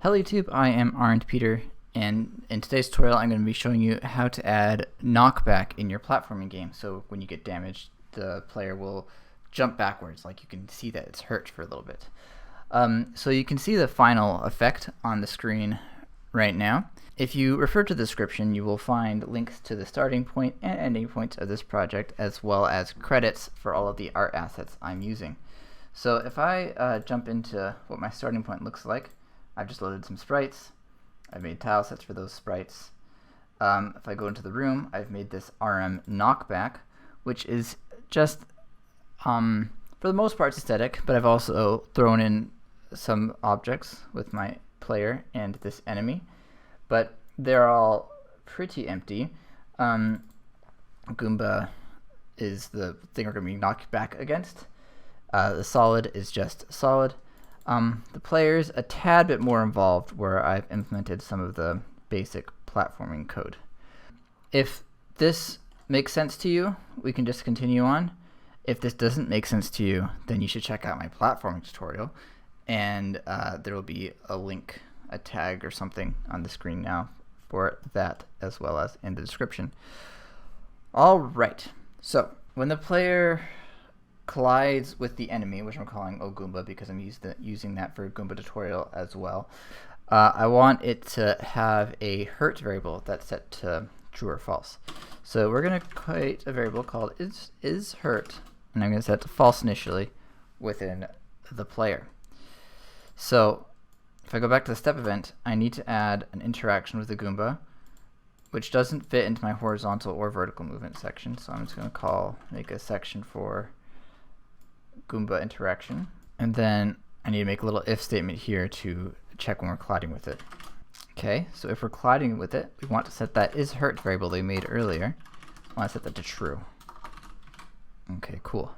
Hello YouTube, I am Arend Peter, and in today's tutorial I'm going to be showing you how to add knockback in your platforming game. So when you get damaged, the player will jump backwards, like you can see that it's hurt for a little bit. So you can see the final effect on the screen right now. If you refer to the description, you will find links to the starting point and ending points of this project, as well as credits for all of the art assets I'm using. So if I jump into what my starting point looks like, I've just loaded some sprites. I've made tile sets for those sprites. If I go into the room, I've made this RM knockback, which is just, for the most part, aesthetic, but I've also thrown in some objects with my player and this enemy, but they're all pretty empty. Goomba is the thing we're going to be knocked back against. The solid is just solid. The player's a tad bit more involved, where I've implemented some of the basic platforming code. If this makes sense to you, we can just continue on. If this doesn't make sense to you, then you should check out my platforming tutorial, and there will be a link, a tag or something on the screen now for that, as well as in the description. Alright, so when the player collides with the enemy, which I'm calling Goomba because I'm using that for a Goomba tutorial as well, I want it to have a hurt variable that's set to true or false. So we're going to create a variable called is hurt, and I'm going to set it to false initially within the player. So if I go back to the step event, I need to add an interaction with the Goomba, which doesn't fit into my horizontal or vertical movement section. So I'm just going to make a section for Goomba interaction, and then I need to make a little if statement here to check when we're colliding with it. Okay, so if we're colliding with it, we want to set that is hurt variable they made earlier. I want to set that to true. Okay, cool.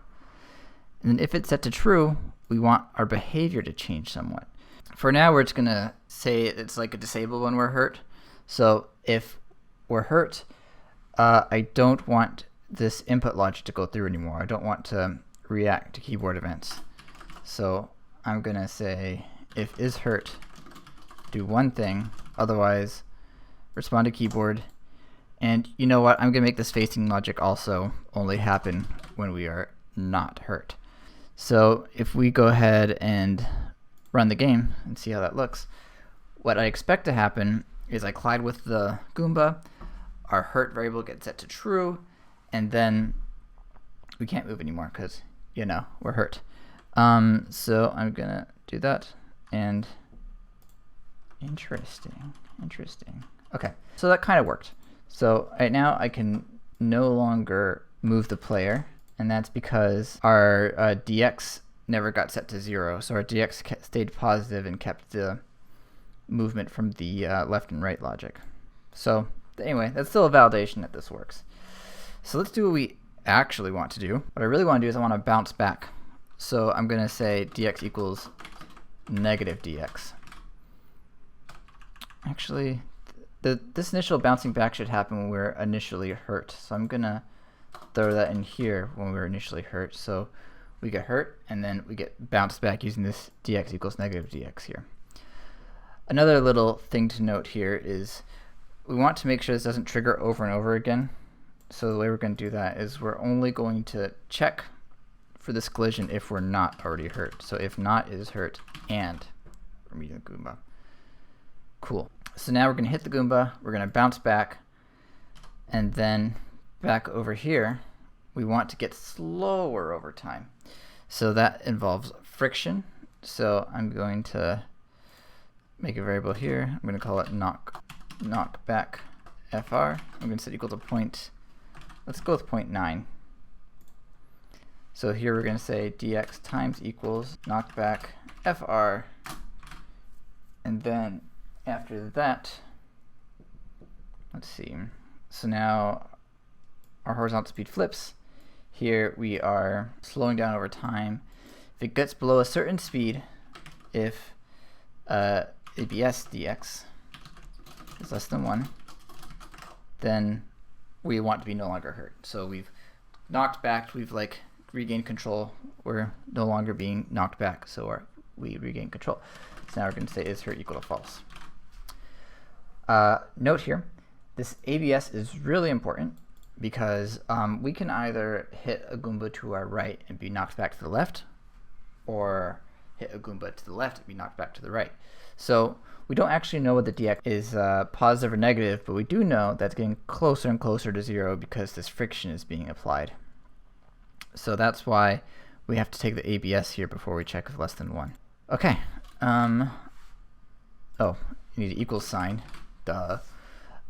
And then if it's set to true, we want our behavior to change somewhat. For now, we're just going to say it's like a disable when we're hurt. So if we're hurt, I don't want this input logic to go through anymore. I don't want to react to keyboard events. So I'm going to say if is hurt, do one thing, otherwise respond to keyboard. And you know what? I'm going to make this facing logic also only happen when we are not hurt. So if we go ahead and run the game and see how that looks, what I expect to happen is I collide with the Goomba, our hurt variable gets set to true, and then we can't move anymore because, you know, we're hurt. So I'm going to do that, and interesting. Okay, so that kind of worked. So right now I can no longer move the player, and that's because our dx never got set to 0. So our dx stayed positive and kept the movement from the left and right logic. So anyway, that's still a validation that this works. So let's do what we actually want to do. What I really want to do is I want to bounce back. So I'm going to say dx equals negative dx. Actually, this initial bouncing back should happen when we're initially hurt. So I'm going to throw that in here when we were initially hurt. So we get hurt, and then we get bounced back using this dx equals negative dx here. Another little thing to note here is we want to make sure this doesn't trigger over and over again. So the way we're going to do that is we're only going to check for this collision if we're not already hurt. So if not is hurt, and we're meeting the Goomba. Cool. So now we're going to hit the Goomba, we're going to bounce back, and then back over here, we want to get slower over time. So that involves friction. So I'm going to make a variable here. I'm going to call it knockback fr. I'm going to set equal to point. Let's go with 0.9. So here we're going to say dx times equals knockback fr, and then after that, let's see. So now our horizontal speed flips. Here we are slowing down over time. If it gets below a certain speed, if ABS dx is less than 1, then we want to be no longer hurt. So we've knocked back, we've like regained control. We're no longer being knocked back, so we regain control. So now we're going to say is hurt equal to false. Note here, this ABS is really important because we can either hit a Goomba to our right and be knocked back to the left, or hit a Goomba to the left and be knocked back to the right. So we don't actually know what the DX is positive or negative, but we do know that's getting closer and closer to 0 because this friction is being applied. So that's why we have to take the ABS here before we check if less than 1. Okay. Oh, you need an equals sign. Duh.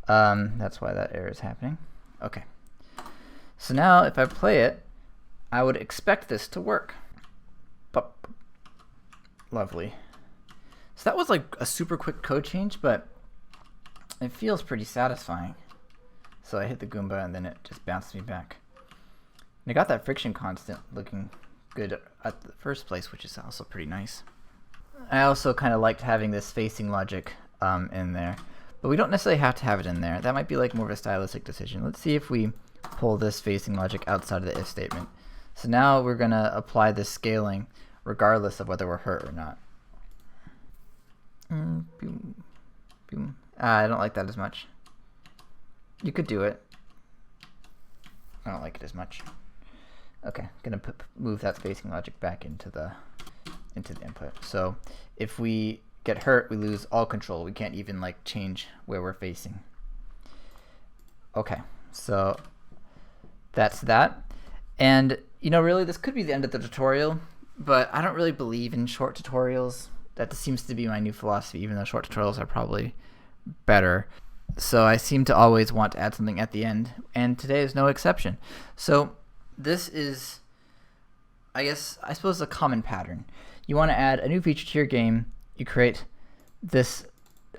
That's why that error is happening. Okay. So now if I play it, I would expect this to work. Lovely. So that was like a super quick code change, but it feels pretty satisfying. So I hit the Goomba and then it just bounced me back. And I got that friction constant looking good at the first place, which is also pretty nice. I also kind of liked having this facing logic in there, but we don't necessarily have to have it in there. That might be like more of a stylistic decision. Let's see if we pull this facing logic outside of the if statement. So now we're going to apply this scaling regardless of whether we're hurt or not. Boom, boom. I don't like that as much. You could do it. I don't like it as much. Okay, I'm gonna move that spacing logic back into the input. So if we get hurt, we lose all control. We can't even like change where we're facing. Okay, so that's that. And you know, really, this could be the end of the tutorial, but I don't really believe in short tutorials. That seems to be my new philosophy, even though short tutorials are probably better. So I seem to always want to add something at the end, and today is no exception. So this is, I suppose, a common pattern. You want to add a new feature to your game. You create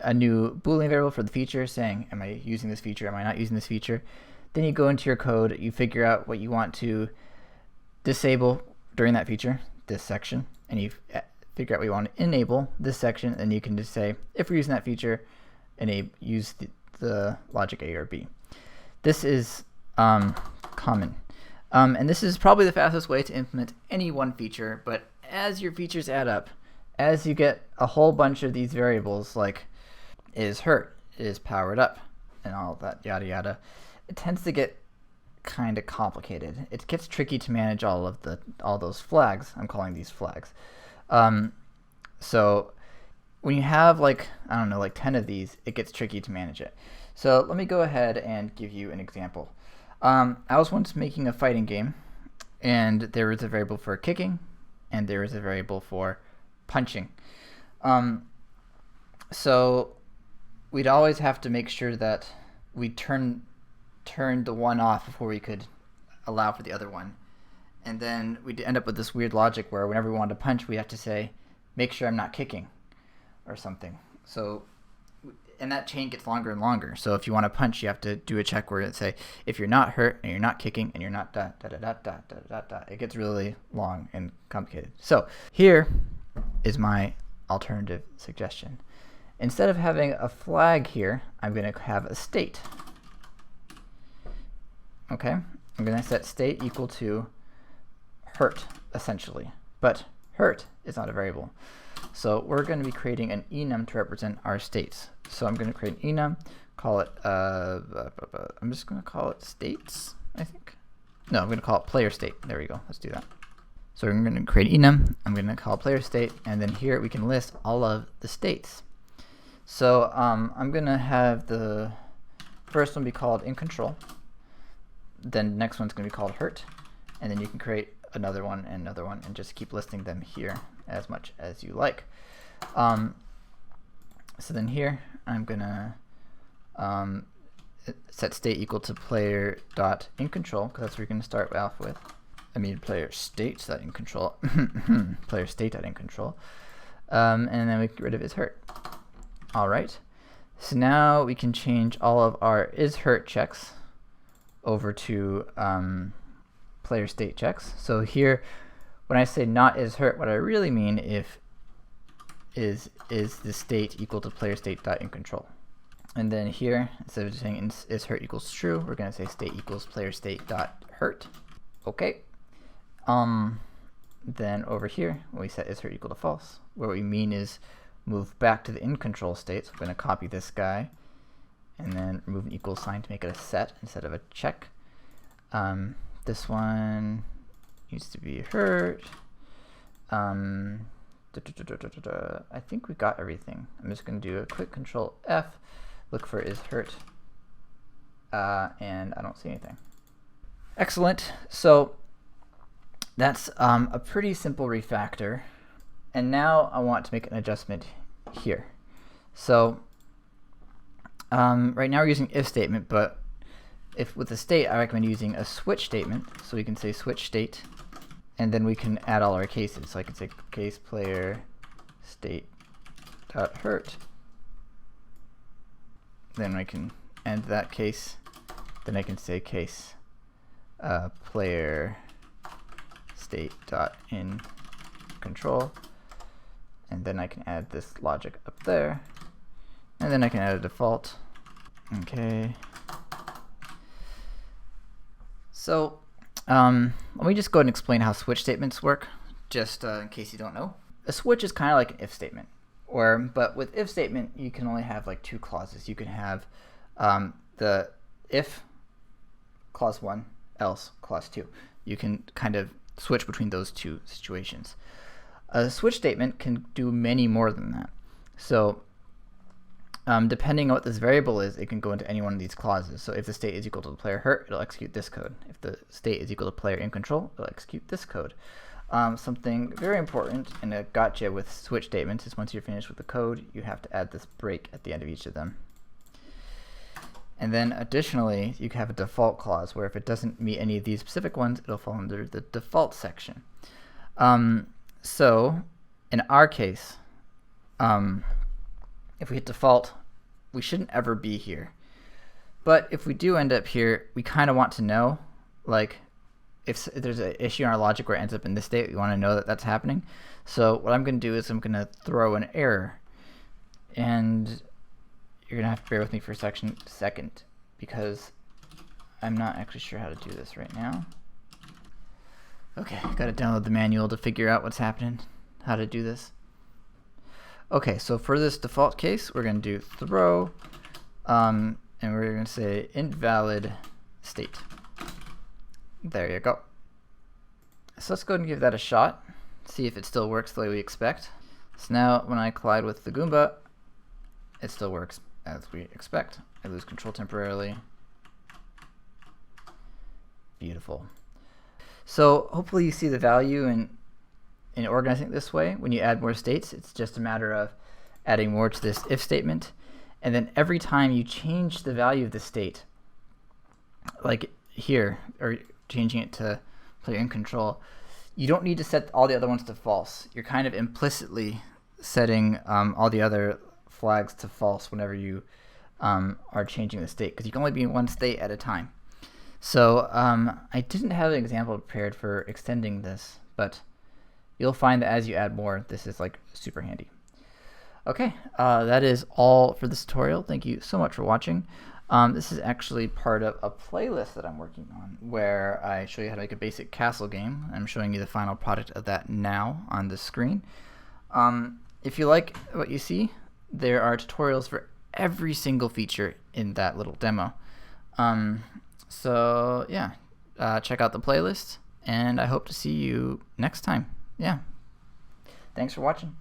a new Boolean variable for the feature, saying, am I using this feature? Am I not using this feature? Then you go into your code. You figure out what you want to disable during that feature, this section, and you figure out what you want to enable this section, and you can just say, if we're using that feature, use the logic A or B. This is common. And this is probably the fastest way to implement any one feature, but as your features add up, as you get a whole bunch of these variables, like is hurt, is powered up, and all that yada yada, it tends to get kind of complicated. It gets tricky to manage all those flags. I'm calling these flags. So when you have like 10 of these, it gets tricky to manage it. So let me go ahead and give you an example. I was once making a fighting game, and there was a variable for kicking, and there was a variable for punching. So we'd always have to make sure that we turned the one off before we could allow for the other one. And then we'd end up with this weird logic where whenever we wanted to punch, we have to say, make sure I'm not kicking, or something. So, and that chain gets longer and longer. So if you want to punch, you have to do a check where it say, if you're not hurt, and you're not kicking, and you're not it gets really long and complicated. So here is my alternative suggestion. Instead of having a flag here, I'm going to have a state. Okay, I'm going to set state equal to hurt, essentially. But hurt is not a variable. So we're going to be creating an enum to represent our states. So I'm going to create an enum, call it, I'm just going to call it states, I think. No, I'm going to call it player state. There we go. Let's do that. So we're going to create enum. I'm going to call player state, and then here we can list all of the states. So I'm going to have the first one be called in control. Then the next one's going to be called hurt, and then you can create another one and just keep listing them here as much as you like. So then here I'm going to set state equal to player dot in control, because that's what we're going to start off with. I mean player state dot in control, player state dot in control, and then we get rid of is hurt. All right. So now we can change all of our is hurt checks over to player state checks. So here, when I say not is hurt, what I really mean is the state equal to player state dot in control. And then here, instead of saying is hurt equals true, we're going to say state equals player state dot hurt. Okay. Then over here, when we set is hurt equal to false, what we mean is move back to the in control state. So I'm going to copy this guy and then remove an equal sign to make it a set instead of a check. This one needs to be hurt. I think we got everything. I'm just going to do a quick control F, look for is hurt, and I don't see anything. Excellent. So that's a pretty simple refactor. And now I want to make an adjustment here. So right now we're using if statement, but if with the state, I recommend using a switch statement. So we can say switch state, and then we can add all our cases. So I can say case player state dot hurt. Then I can end that case. Then I can say case player state dot in control. And then I can add this logic up there. And then I can add a default. Okay. So let me just go ahead and explain how switch statements work, just in case you don't know. A switch is kind of like an if statement. But with if statement, you can only have like two clauses. You can have the if clause 1, else clause 2. You can kind of switch between those two situations. A switch statement can do many more than that. So depending on what this variable is, it can go into any one of these clauses. So if the state is equal to the player hurt, it'll execute this code. If the state is equal to player in control, it'll execute this code. Something very important and a gotcha with switch statements is once you're finished with the code, you have to add this break at the end of each of them. And then additionally, you can have a default clause where if it doesn't meet any of these specific ones, it'll fall under the default section. So in our case, if we hit default, we shouldn't ever be here. But if we do end up here, we kind of want to know, like, if there's an issue in our logic where it ends up in this state, we want to know that that's happening. So what I'm going to do is I'm going to throw an error. And you're going to have to bear with me for a second, because I'm not actually sure how to do this right now. Okay, got to download the manual to figure out what's happening, how to do this. Okay, so for this default case, we're going to do throw, and we're going to say invalid state. There you go. So let's go ahead and give that a shot, see if it still works the way we expect. So now when I collide with the Goomba, it still works as we expect. I lose control temporarily. Beautiful. So hopefully you see the value in organizing it this way. When you add more states, it's just a matter of adding more to this if statement. And then every time you change the value of the state, like here, or changing it to player in control, you don't need to set all the other ones to false. You're kind of implicitly setting all the other flags to false whenever you are changing the state, because you can only be in one state at a time. So I didn't have an example prepared for extending this, but you'll find that as you add more, this is like super handy. Okay, that is all for this tutorial. Thank you so much for watching. This is actually part of a playlist that I'm working on where I show you how to make a basic castle game. I'm showing you the final product of that now on the screen. If you like what you see, there are tutorials for every single feature in that little demo. So yeah, check out the playlist, and I hope to see you next time. Yeah, thanks for watching.